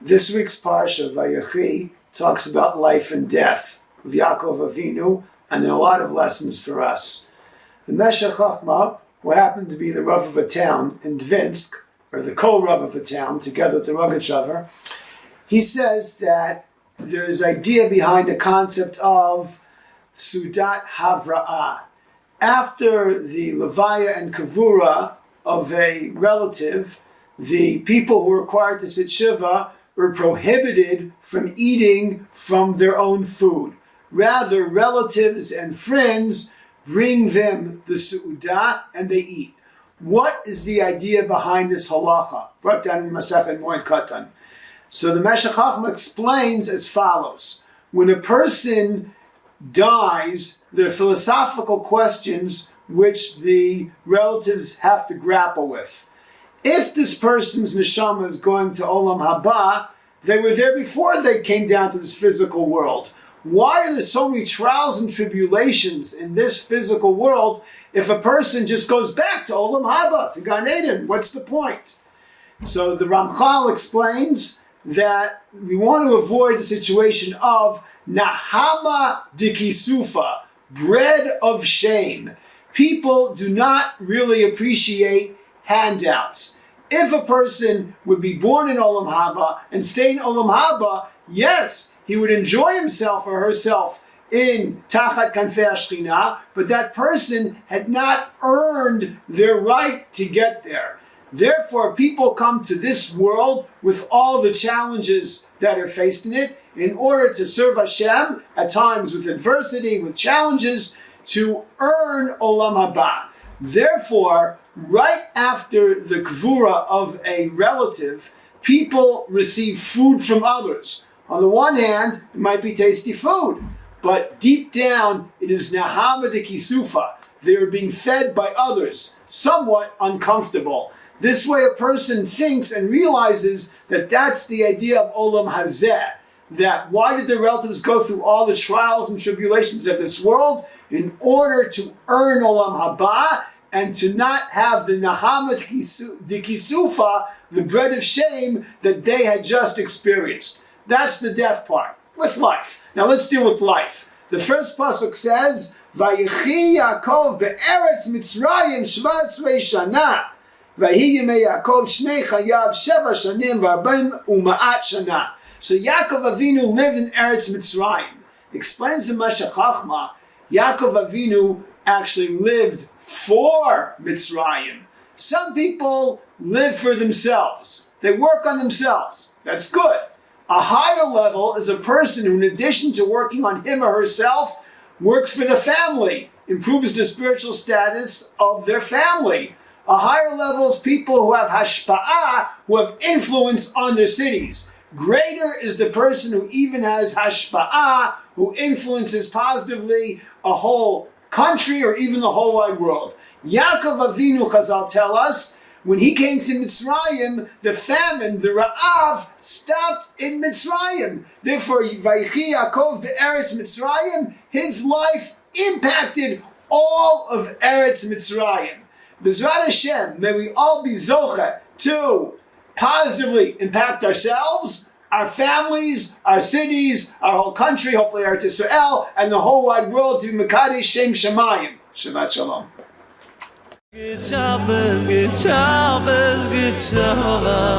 This week's Parsha, Vayechi, talks about life and death of Yaakov Avinu, and there are a lot of lessons for us. The Meshech Chochmah, who happened to be the Rav of a town in Dvinsk, or the co-Rav of a town, together with the Rogachover, he says that there is idea behind the concept of Sudat Havra'ah. After the Levaya and Kavura of a relative, the people who were required to sit Shiva were prohibited from eating from their own food. Rather, relatives and friends bring them the Su'udah and they eat. What is the idea behind this halacha? Brought down in Masechet Moed Katan. So the Meshech Chochmah explains as follows. When a person dies, there are philosophical questions which the relatives have to grapple with. If this person's neshama is going to Olam Haba, they were there before they came down to this physical world. Why are there so many trials and tribulations in this physical world if a person just goes back to Olam Haba, to Gan Eden? What's the point? So the Ramchal explains that we want to avoid the situation of Nahama Dikisufa, bread of shame. People do not really appreciate handouts. If a person would be born in Olam Haba and stay in Olam Haba, yes, he would enjoy himself or herself in Tachat Kanfei Ashchina, but that person had not earned their right to get there. Therefore, people come to this world with all the challenges that are faced in it in order to serve Hashem, at times with adversity, with challenges, to earn Olam Haba. Therefore, right after the Kvura of a relative, people receive food from others. On the one hand, it might be tasty food, but deep down, it is Nahama de Kisufa. They are being fed by others, somewhat uncomfortable. This way a person thinks and realizes that that's the idea of Olam Hazeh. That why did the relatives go through all the trials and tribulations of this world? In order to earn Olam Haba and to not have the Nahama de Kisufa, the bread of shame that they had just experienced. That's the death part, with life. Now let's deal with life. The first pasuk says, Vayechi Yaakov be'eretz Mitzrayim 17 shana. Vahi yemei Yaakov shnei chayav 7 shanim v'arba'im u'ma'at shana. So Yaakov Avinu lived in Eretz Mitzrayim. Explains the Meshech Chochmah, Yaakov Avinu actually lived for Mitzrayim. Some people live for themselves. They work on themselves. That's good. A higher level is a person who, in addition to working on him or herself, works for the family, improves the spiritual status of their family. A higher level is people who have hashpa'ah, who have influence on their cities. Greater is the person who even has hashpa'ah, who influences positively a whole country or even the whole wide world. Yaakov Avinu, Chazal tell us, when he came to Mitzrayim, the famine, the Ra'av, stopped in Mitzrayim. Therefore, Vayechi Yaakov be'eretz Mitzrayim, his life impacted all of Eretz Mitzrayim. B'ezrat Hashem, may we all be zocheh to positively impact ourselves, our families, our cities, our whole country, hopefully Eretz Yisrael, and the whole wide world to be Mekadesh Shem Shemayim. Shabbat Shalom. Good Shabbos, good Shabbos, good Shabbos.